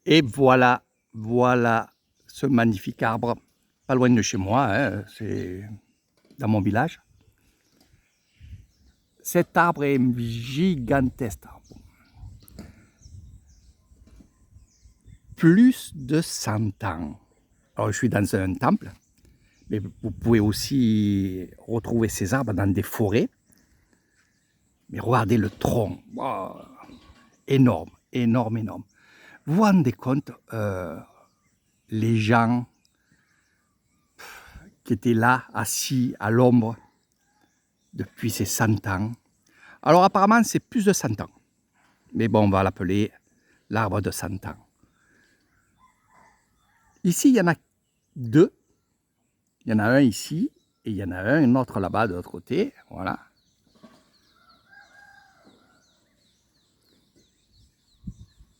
Et voilà, voilà ce magnifique arbre, pas loin de chez moi, hein, c'est dans mon village. Cet arbre est gigantesque. Plus de 100 ans. Alors, je suis dans un temple, mais vous pouvez aussi retrouver ces arbres dans des forêts. Mais regardez le tronc, wow, énorme, énorme, énorme. Vous vous rendez compte, les gens qui étaient là, assis à l'ombre, depuis ces 100 ans. Alors apparemment, c'est plus de 100 ans. Mais bon, on va l'appeler l'arbre de 100 ans. Ici, il y en a deux. Il y en a un ici, et il y en a un autre là-bas de l'autre côté. Voilà.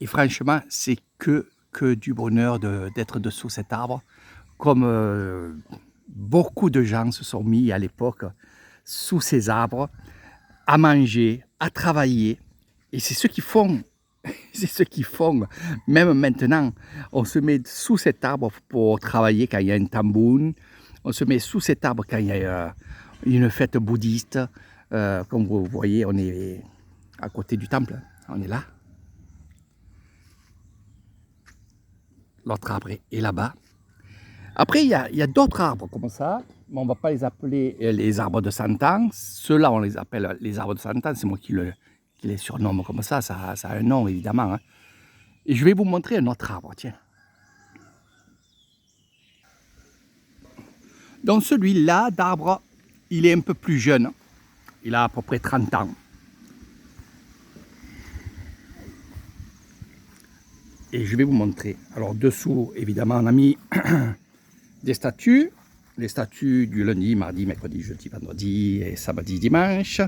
Et franchement, c'est que du bonheur d'être dessous cet arbre. Comme beaucoup de gens se sont mis à l'époque sous ces arbres, à manger, à travailler. Et c'est ce qu'ils font. C'est ce qu'ils font. Même maintenant, on se met sous cet arbre pour travailler quand il y a un tambour. On se met sous cet arbre quand il y a une fête bouddhiste. Comme vous voyez, on est à côté du temple. On est là. L'autre arbre est là-bas. Après, il y a d'autres arbres comme ça, mais on ne va pas les appeler les arbres de 100 ans. Ceux-là, on les appelle les arbres de 100 ans. C'est moi qui les surnomme comme ça. Ça a un nom, évidemment. Hein. Et je vais vous montrer un autre arbre, tiens. Donc celui-là, d'arbre, il est un peu plus jeune. Il a à peu près 30 ans. Et je vais vous montrer. Alors dessous, évidemment, on a mis des statues. Les statues du lundi, mardi, mercredi, jeudi, vendredi et samedi, dimanche.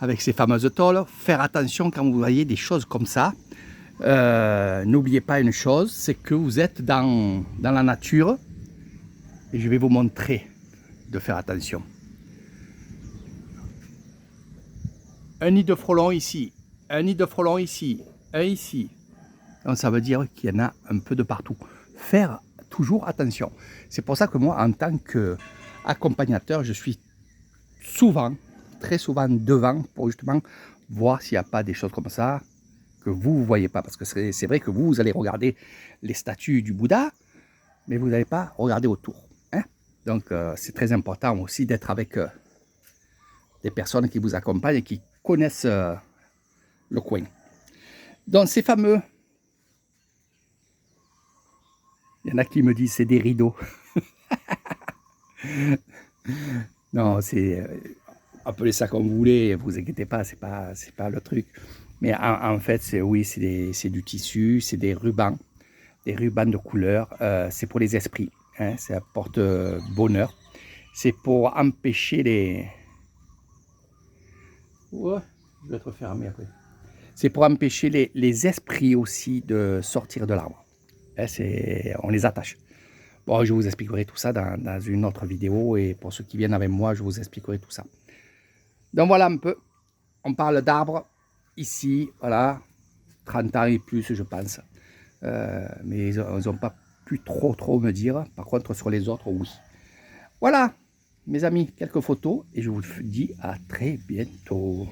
Avec ces fameuses tôles. Faire attention quand vous voyez des choses comme ça. N'oubliez pas une chose, c'est que vous êtes dans la nature. Et je vais vous montrer de faire attention. Un nid de frelons ici, un nid de frelons ici, un ici. Donc ça veut dire qu'il y en a un peu de partout. Faire toujours attention. C'est pour ça que moi, en tant qu'accompagnateur, je suis souvent, très souvent devant pour justement voir s'il n'y a pas des choses comme ça que vous ne voyez pas. Parce que c'est vrai que vous allez regarder les statues du Bouddha, mais vous n'allez pas regarder autour. Hein. Donc c'est très important aussi d'être avec des personnes qui vous accompagnent et qui connaissent le coin. Donc ces fameux, il y en a qui me disent c'est des rideaux. Non, c'est appelez ça comme vous voulez, vous inquiétez pas, c'est pas le truc. Mais en fait, c'est du tissu, c'est des rubans de couleur. C'est pour les esprits, hein, ça apporte bonheur. C'est pour empêcher les... Ouais, je vais être fermé après. C'est pour empêcher les esprits aussi de sortir de l'arbre. On les attache. Bon, je vous expliquerai tout ça dans une autre vidéo et pour ceux qui viennent avec moi, je vous expliquerai tout ça. Donc voilà un peu, on parle d'arbres ici, voilà, 30 ans et plus je pense. Mais ils n'ont pas pu trop me dire, par contre sur les autres, oui. Voilà, mes amis, quelques photos et je vous dis à très bientôt.